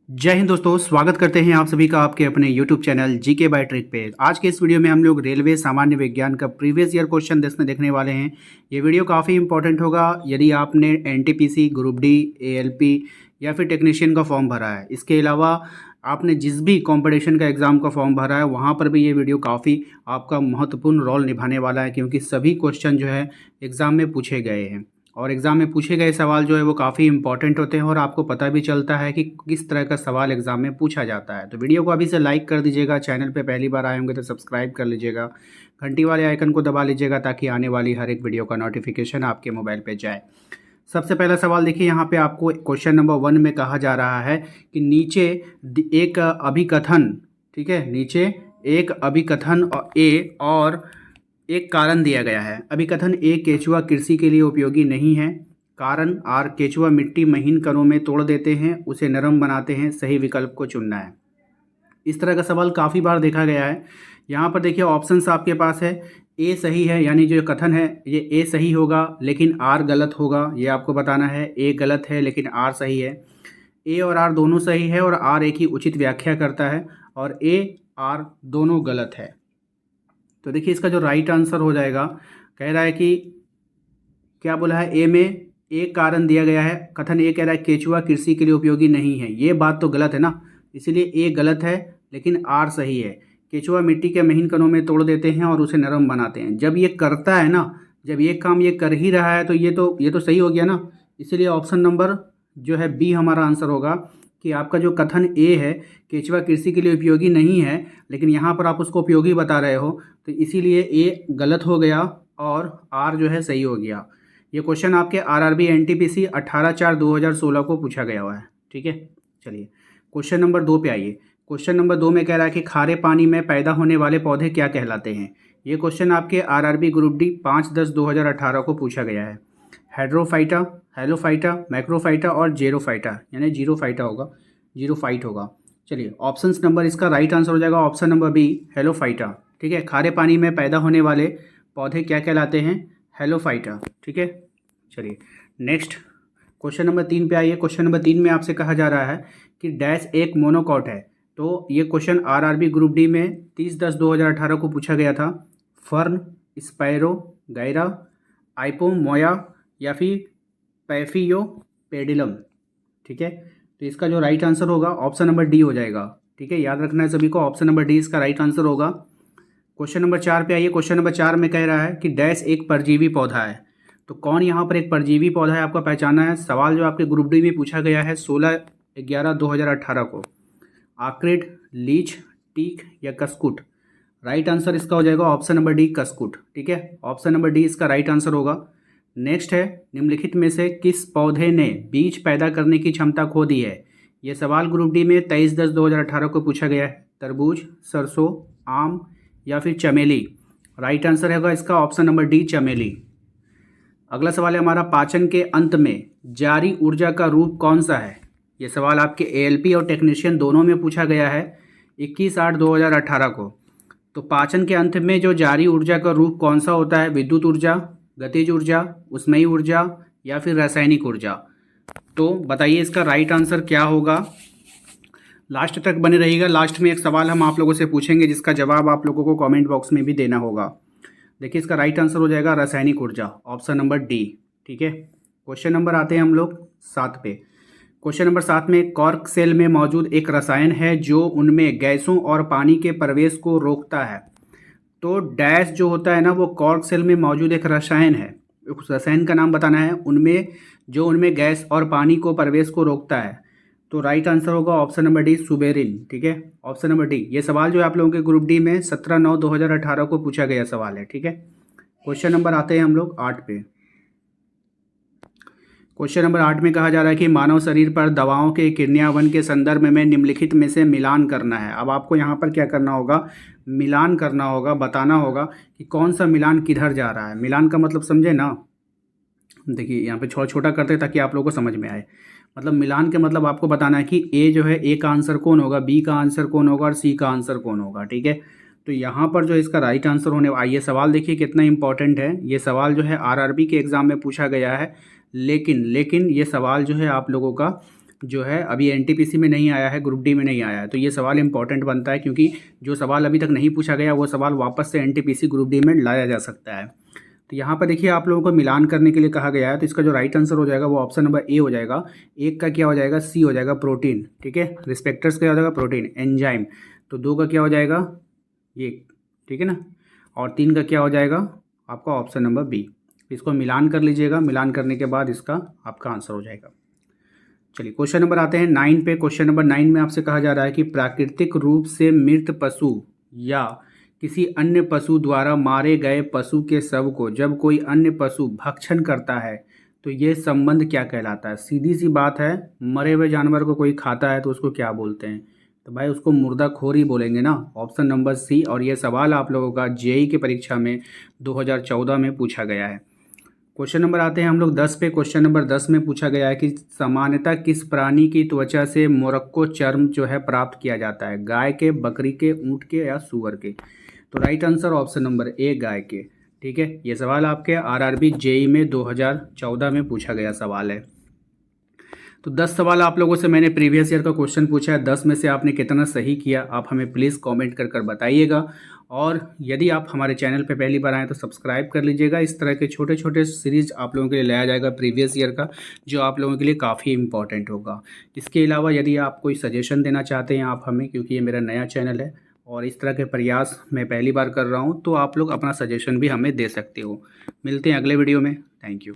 जय हिंद दोस्तों, स्वागत करते हैं आप सभी का आपके अपने YouTube channel GK by trick पे। आज के इस वीडियो में हम लोग रेलवे सामान्य विज्ञान का प्रीवियस ईयर क्वेश्चन देखने वाले हैं। ये वीडियो काफ़ी इंपॉर्टेंट होगा यदि आपने एनटीपीसी, ग्रुप डी, एएलपी या फिर टेक्नीशियन का फॉर्म भरा है। इसके अलावा आपने जिस भी कॉम्पिटिशन का एग्ज़ाम का फॉर्म भरा है वहाँ पर भी ये वीडियो काफ़ी आपका महत्वपूर्ण रोल निभाने वाला है, क्योंकि सभी क्वेश्चन जो है एग्ज़ाम में पूछे गए हैं और एग्ज़ाम में पूछे गए सवाल जो है वो काफ़ी इंपॉर्टेंट होते हैं और आपको पता भी चलता है कि किस तरह का सवाल एग्ज़ाम में पूछा जाता है। तो वीडियो को अभी से लाइक कर दीजिएगा, चैनल पे पहली बार आए होंगे तो सब्सक्राइब कर लीजिएगा, घंटी वाले आइकन को दबा लीजिएगा ताकि आने वाली हर एक वीडियो का नोटिफिकेशन आपके मोबाइल पे जाए। सबसे पहला सवाल देखिए, यहाँ पे आपको क्वेश्चन नंबर 1 में कहा जा रहा है कि नीचे एक अभिकथन, ठीक है, नीचे एक अभिकथन ए और एक कारण दिया गया है। अभिकथन ए, केचुआ कृषि के लिए उपयोगी नहीं है। कारण आर, केचुआ मिट्टी महीन कणों में तोड़ देते हैं, उसे नरम बनाते हैं। सही विकल्प को चुनना है। इस तरह का सवाल काफ़ी बार देखा गया है। यहाँ पर देखिए ऑप्शंस आपके पास है। ए सही है, यानी जो कथन है ये ए सही होगा लेकिन आर गलत होगा, ये आपको बताना है। ए गलत है लेकिन आर सही है। ए और आर दोनों सही है और आर एक ही उचित व्याख्या करता है, और ए आर दोनों गलत है। तो देखिए इसका जो राइट आंसर हो जाएगा, कह रहा है कि क्या बोला है, ए में एक कारण दिया गया है। कथन ए कह रहा है केचुआ कृषि के लिए उपयोगी नहीं है, ये बात तो गलत है ना, इसीलिए ए गलत है लेकिन आर सही है। केचुआ मिट्टी के महीन कणों में तोड़ देते हैं और उसे नरम बनाते हैं। जब ये करता है ना, जब ये काम ये कर ही रहा है तो ये तो सही हो गया ना। इसीलिए ऑप्शन नंबर जो है बी हमारा आंसर होगा कि आपका जो कथन ए है केचुआ कृषि के लिए उपयोगी नहीं है, लेकिन यहाँ पर आप उसको उपयोगी बता रहे हो, तो इसीलिए ए गलत हो गया और आर जो है सही हो गया। ये क्वेश्चन आपके आरआरबी एनटीपीसी 18/4/2016 को पूछा गया हुआ है, ठीक है। चलिए क्वेश्चन नंबर 2 पे आइए। क्वेश्चन नंबर 2 में कह रहा है कि खारे पानी में पैदा होने वाले पौधे क्या कहलाते हैं। ये क्वेश्चन आपके आरआरबी ग्रुप डी 5/10/2018 को पूछा गया है। हेड्रोफाइटा, हेलोफाइटा, मैक्रोफाइटा और जेरोफाइटा, यानी जीरोफाइटा होगा, जीरोफाइट होगा। चलिए ऑप्शंस नंबर, इसका राइट आंसर हो जाएगा ऑप्शन नंबर बी, हेलोफाइटा, ठीक है। खारे पानी में पैदा होने वाले पौधे क्या कहलाते हैं, हेलोफाइटा, ठीक है। चलिए नेक्स्ट क्वेश्चन नंबर 3 पे आइए। क्वेश्चन नंबर 3 में आपसे कहा जा रहा है कि डैश एक मोनोकॉट है। तो ये क्वेश्चन आरआरबी ग्रुप डी में 30/10/2018 को पूछा गया था। फर्न, स्पैरो, गैरा, आइपोमोया या फिर पैफियो पेडिलम, ठीक है। तो इसका जो राइट आंसर होगा ऑप्शन नंबर डी हो जाएगा, ठीक है। याद रखना है सभी को, ऑप्शन नंबर डी इसका राइट आंसर होगा। क्वेश्चन नंबर 4 पे आइए। क्वेश्चन नंबर 4 में कह रहा है कि डैश एक परजीवी पौधा है। तो कौन यहाँ पर एक परजीवी पौधा है आपका पहचानना है। सवाल जो आपके ग्रुप डी में पूछा गया है 16/11/2018 को। आक्रिड, लीच, टीक या कस्कुट। राइट आंसर इसका हो जाएगा ऑप्शन नंबर डी, कस्कुट, ठीक है। ऑप्शन नंबर डी इसका राइट आंसर होगा। नेक्स्ट है, निम्नलिखित में से किस पौधे ने बीज पैदा करने की क्षमता खो दी है। यह सवाल ग्रुप डी में 23/10/2018 को पूछा गया है। तरबूज, सरसों, आम या फिर चमेली। राइट आंसर होगा इसका ऑप्शन नंबर डी, चमेली। अगला सवाल है हमारा, पाचन के अंत में जारी ऊर्जा का रूप कौन सा है। यह सवाल आपके एएलपी और टेक्नीशियन दोनों में पूछा गया है 21/8/2018 को। तो पाचन के अंत में जो जारी ऊर्जा का रूप कौन सा होता है, विद्युत ऊर्जा, गतिज ऊर्जा, उष्मीय ऊर्जा या फिर रासायनिक ऊर्जा। तो बताइए इसका राइट आंसर क्या होगा। लास्ट तक बने रहिएगा, लास्ट में एक सवाल हम आप लोगों से पूछेंगे जिसका जवाब आप लोगों को कमेंट बॉक्स में भी देना होगा। देखिए इसका राइट आंसर हो जाएगा रासायनिक ऊर्जा, ऑप्शन नंबर डी, ठीक है। क्वेश्चन नंबर आते हैं हम लोग 7 पे। क्वेश्चन नंबर 7 में, कॉर्क सेल में मौजूद एक रसायन है जो उनमें गैसों और पानी के प्रवेश को रोकता है। तो डैश जो होता है ना, वो कॉर्क सेल में मौजूद एक रसायन है, उस रसायन का नाम बताना है, उनमें गैस और पानी को प्रवेश को रोकता है। तो राइट आंसर होगा ऑप्शन नंबर डी, सुबेरिन, ठीक है। Option number D. ये सवाल जो है आप लोगों के ग्रुप डी में 17/9/2018 को पूछा गया सवाल है, ठीक है। क्वेश्चन नंबर आते हैं हम लोग 8 पे। क्वेश्चन नंबर 8 में कहा जा रहा है कि मानव शरीर पर दवाओं के क्रियान्वयन के संदर्भ में निम्नलिखित में से मिलान करना है। अब आपको यहाँ पर क्या करना होगा, मिलान करना होगा, बताना होगा कि कौन सा मिलान किधर जा रहा है। मिलान का मतलब समझे ना, देखिए यहाँ पे छोटा करते ताकि आप लोगों को समझ में आए। मतलब मिलान के मतलब आपको बताना है कि ए जो है, ए का आंसर कौन होगा, बी का आंसर कौन होगा और सी का आंसर कौन होगा, ठीक है। तो यहाँ पर जो इसका राइट आंसर होने आइए, सवाल देखिए कितना इंपॉर्टेंट है। ये सवाल जो है आरआरबी के एग्ज़ाम में पूछा गया है, लेकिन ये सवाल जो है आप लोगों का जो है अभी एनटीपीसी में नहीं आया है, ग्रुप डी में नहीं आया है। तो ये सवाल इंपॉर्टेंट बनता है क्योंकि जो सवाल अभी तक नहीं पूछा गया वो सवाल वापस से एनटीपीसी ग्रुप डी में लाया जा सकता है। तो यहाँ पर देखिए आप लोगों को मिलान करने के लिए कहा गया है, तो इसका जो राइट आंसर हो जाएगा वो ऑप्शन नंबर ए हो जाएगा। एक का क्या हो जाएगा, सी हो जाएगा, प्रोटीन। ठीक है, रिस्पेक्टर्स क्या हो जाएगा, प्रोटीन। एंजाइम, तो 2 का क्या हो जाएगा, ये। ठीक है ना, और 3 का क्या हो जाएगा आपका ऑप्शन नंबर बी। इसको मिलान कर लीजिएगा, मिलान करने के बाद इसका आपका आंसर हो जाएगा। चलिए क्वेश्चन नंबर आते हैं 9 पे। क्वेश्चन नंबर 9 में आपसे कहा जा रहा है कि प्राकृतिक रूप से मृत पशु या किसी अन्य पशु द्वारा मारे गए पशु के शव को जब कोई अन्य पशु भक्षण करता है तो ये संबंध क्या कहलाता है। सीधी सी बात है, मरे हुए जानवर को कोई खाता है तो उसको क्या बोलते हैं, तो भाई उसको मुर्दाखोर ही बोलेंगे ना, ऑप्शन नंबर सी। और ये सवाल आप लोगों का जेईई की परीक्षा में 2014 में पूछा गया है। क्वेश्चन नंबर आते हैं हम लोग 10 पे। क्वेश्चन नंबर 10 में पूछा गया है कि सामान्यतः किस प्राणी की त्वचा से मोरक्को चर्म जो है प्राप्त किया जाता है, गाय के, बकरी के, ऊंट के या सूअर के। तो right answer option number A, गाय के। ठीक है, ये सवाल आपके आरआरबी जेईई में 2014 में पूछा गया सवाल है। तो 10 सवाल आप लोगों से मैंने प्रीवियस ईयर का क्वेश्चन पूछा है, 10 में से आपने कितना सही किया आप हमें प्लीज़ कमेंट कर बताइएगा। और यदि आप हमारे चैनल पे पहली बार आएँ तो सब्सक्राइब कर लीजिएगा। इस तरह के छोटे छोटे सीरीज़ आप लोगों के लिए लाया जाएगा प्रीवियस ईयर का, जो आप लोगों के लिए काफ़ी इंपॉर्टेंट होगा। इसके अलावा यदि आप कोई सजेशन देना चाहते हैं आप हमें, क्योंकि ये मेरा नया चैनल है और इस तरह के प्रयास मैं पहली बार कर रहा हूँ, तो आप लोग अपना सजेशन भी हमें दे सकते हो। मिलते हैं अगले वीडियो में। Thank you.